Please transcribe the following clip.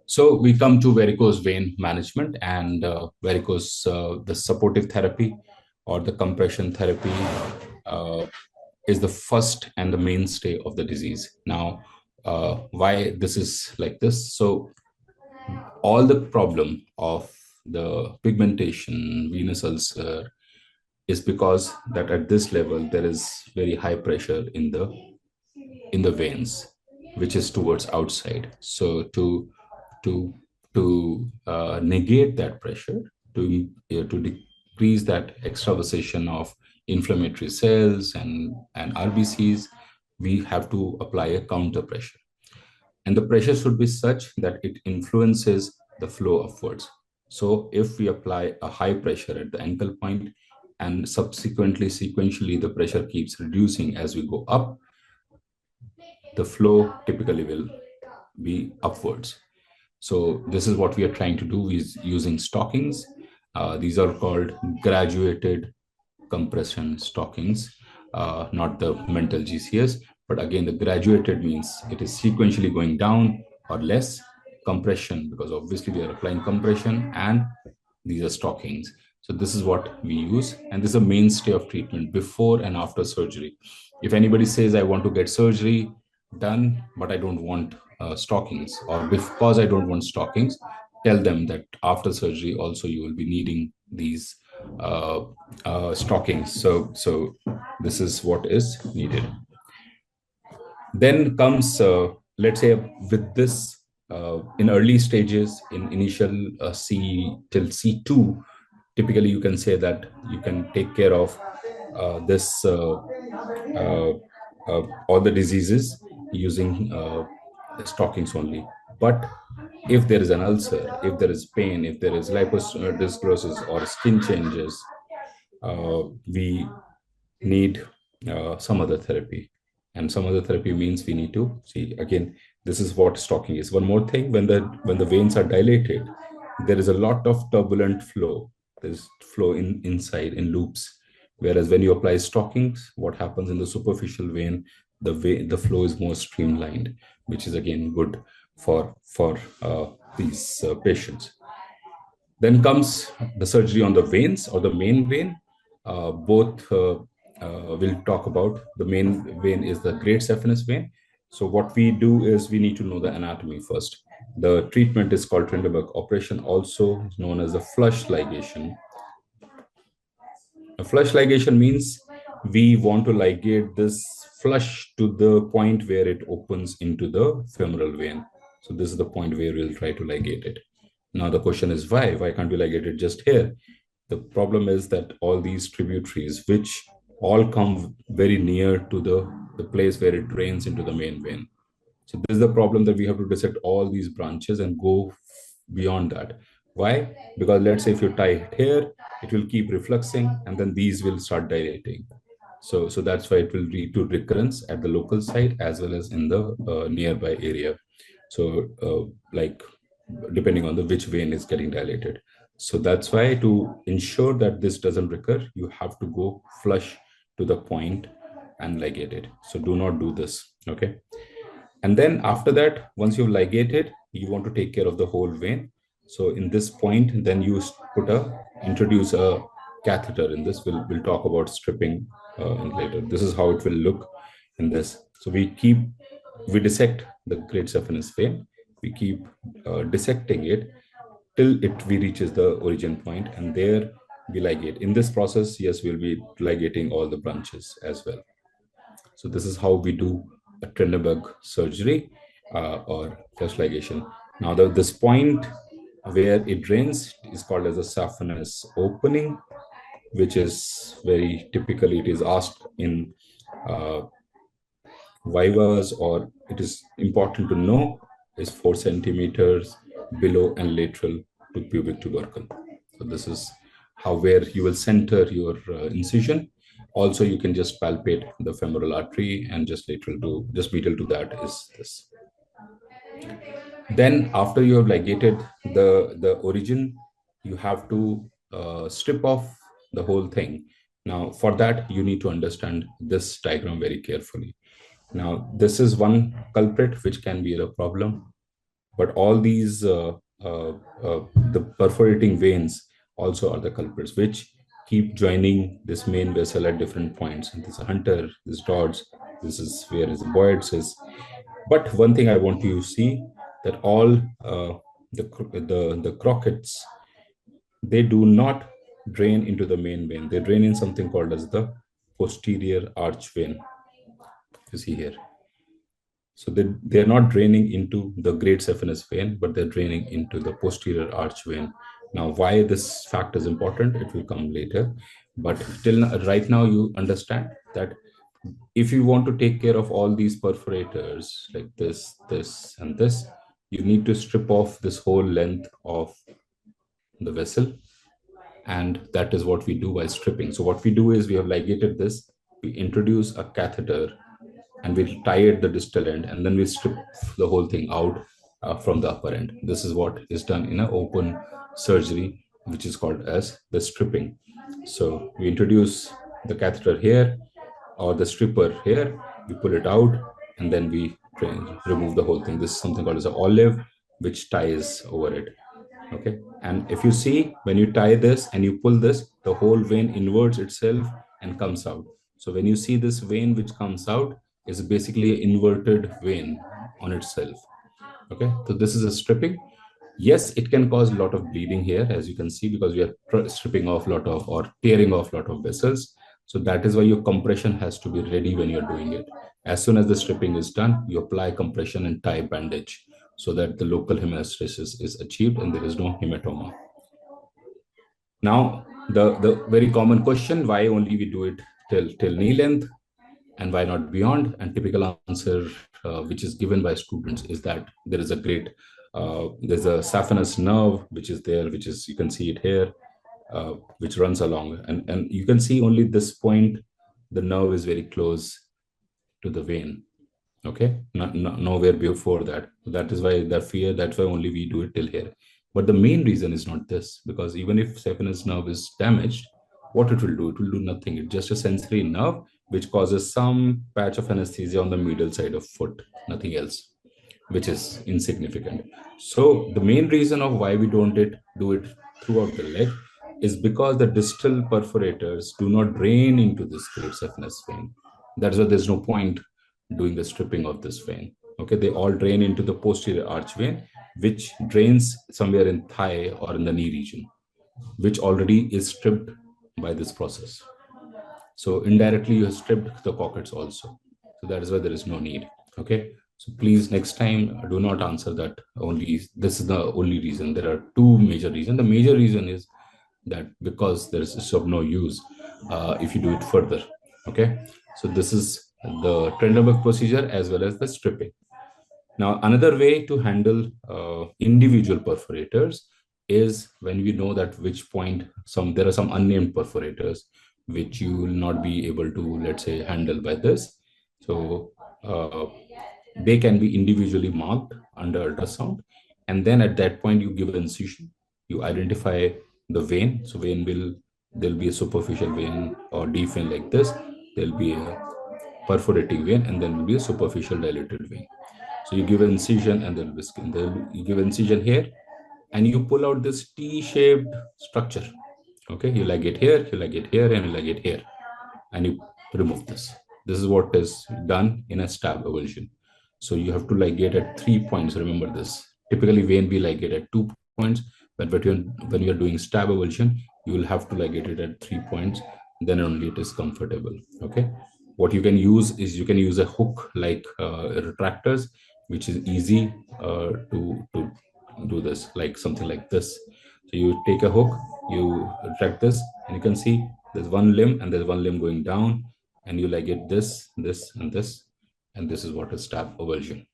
So we come to varicose vein management and varicose, the supportive therapy or the compression therapy uh, is the first and the mainstay of the disease. Now, why this is like this? So all the problem of the pigmentation, venous ulcer, is because that at this level there is very high pressure in the veins, which is towards outside. So to negate that pressure, to decrease that extravasation of inflammatory cells and RBCs, we have to apply a counter pressure, and the pressure should be such that it influences the flow upwards. So if we apply a high pressure at the ankle point and subsequently sequentially the pressure keeps reducing as we go up, the flow typically will be upwards. So this is what we are trying to do is using stockings. These are called graduated compression stockings, not the mental GCS. But again, the graduated means it is sequentially going down or less compression, because obviously we are applying compression and these are stockings. So this is what we use, and this is a mainstay of treatment before and after surgery. If anybody says I want to get surgery done, but I don't want stockings, or because I don't want stockings, tell them that after surgery also you will be needing these uh, stockings. So this is what is needed. Then comes, let's say, with this in early stages, in initial C till C2, typically you can say that you can take care of this all the diseases using stockings only. But if there is an ulcer, if there is pain, if there is lipodysclerosis or skin changes, we need some other therapy. And some other therapy means we need to see again. This is what stocking is. One more thing: when the veins are dilated, there is a lot of turbulent flow. There's flow inside in loops. Whereas when you apply stockings, what happens in the superficial vein, the flow is more streamlined, which is again good for these patients. Then comes the surgery on the veins or the main vein. Both we'll talk about. The main vein is the Great Saphenous Vein. So what we do is we need to know the anatomy first. The treatment is called Trendelenburg operation, also known as the flush ligation. A flush ligation means we want to ligate this flush to the point where it opens into the femoral vein. So this is the point where we'll try to ligate it. Now the question is why? Why can't we ligate it just here? The problem is that all these tributaries, which all come very near to the place where it drains into the main vein. So this is the problem, that we have to dissect all these branches and go beyond that. Why? Because let's say if you tie it here, it will keep refluxing and then these will start dilating. So that's why it will lead to recurrence at the local site as well as in the nearby area. So like depending on the which vein is getting dilated. So that's why to ensure that this doesn't recur, you have to go flush to the point and ligate it. So do not do this. Okay. And then after that, once you've ligated, you want to take care of the whole vein. So in this point, then you introduce a catheter in this. We'll talk about stripping later. This is how it will look in this. So we dissect the great saphenous vein. We keep dissecting it till we reaches the origin point, and there we ligate. In this process, yes, we'll be ligating all the branches as well. So this is how we do a Trendelenburg surgery or flush ligation. Now this point where it drains is called as a saphenous opening, which is very typically it is asked in uh, vivas, or it is important to know, is 4 centimeters below and lateral to pubic tubercle. So this is how where you will center your incision. Also, you can just palpate the femoral artery, and just lateral to just medial to that is this. Then after you have ligated the origin, you have to strip off the whole thing. Now for that you need to understand this diagram very carefully. Now this is one culprit which can be a problem. But all these the perforating veins also are the culprits, which keep joining this main vessel at different points. And this is a hunter, this dots, this is where is the boyd is. But one thing I want you to see, that all the crockets, they do not drain into the main vein. They drain in something called as the posterior arch vein. You see here. So they're not draining into the Great Saphenous Vein, but they're draining into the posterior arch vein. Now, why this fact is important, it will come later. But right now, you understand that if you want to take care of all these perforators like this, and this, you need to strip off this whole length of the vessel. And that is what we do while stripping. So what we do is we have ligated this, we introduce a catheter, and we tie it the distal end, and then we strip the whole thing out from the upper end. This is what is done in an open surgery, which is called as the stripping. So we introduce the catheter here or the stripper here, we pull it out, and then we remove the whole thing. This is something called as an olive, which ties over it. Okay, and if you see, when you tie this and you pull this, the whole vein inverts itself and comes out. So when you see this vein which comes out, is basically an inverted vein on itself. Okay, so this is a stripping. Yes, it can cause a lot of bleeding here, as you can see, because we are stripping off a lot of, or tearing off a lot of vessels. So that is why your compression has to be ready when you're doing it. As soon as the stripping is done, you apply compression and tie bandage so that the local hemostasis is achieved and there is no hematoma. Now, the very common question, why only we do it till knee length and why not beyond? And typical answer which is given by students is that there is a there's a saphenous nerve which is there, which is, you can see it here, which runs along. And you can see only this point, the nerve is very close to the vein. Okay, nowhere before that. That is why that fear, that's why only we do it till here. But the main reason is not this, because even if saphenous nerve is damaged, what it will do nothing. It's just a sensory nerve which causes some patch of anesthesia on the medial side of foot, nothing else, which is insignificant. So the main reason of why we don't do it throughout the leg is because the distal perforators do not drain into this great saphenous vein. That's why there's no point doing the stripping of this vein. Okay, they all drain into the posterior arch vein, which drains somewhere in thigh or in the knee region, which already is stripped by this process. So indirectly, you have stripped the pockets also. So that is why there is no need. Okay. So please, next time, do not answer that only. This is the only reason. There are two major reasons. The major reason is that because there is of no use if you do it further. Okay. So this is the Trendelenburg procedure as well as the stripping. Now, another way to handle individual perforators is when we know that which point there are some unnamed perforators which you will not be able to, let's say, handle by this. So they can be individually marked under ultrasound. And then at that point, you give an incision, you identify the vein. So there'll be a superficial vein or deep vein like this. There'll be a perforating vein, and then will be a superficial dilated vein. So you give an incision and there will be skin. You give incision here and you pull out this T-shaped structure. Okay, you ligate here, you ligate here, and you ligate here, and you remove this. This is what is done in a stab avulsion. So you have to ligate at 3 points. Remember this. Typically, vein be ligate at 2 points, but when you're doing stab avulsion, you will have to ligate it at 3 points. Then only it is comfortable. Okay. What you can use is you can use a hook like retractors, which is easy to do this, like something like this. So you take a hook, you retract this, and you can see there's one limb and there's one limb going down, and you ligate this, and this is what is stab avulsion.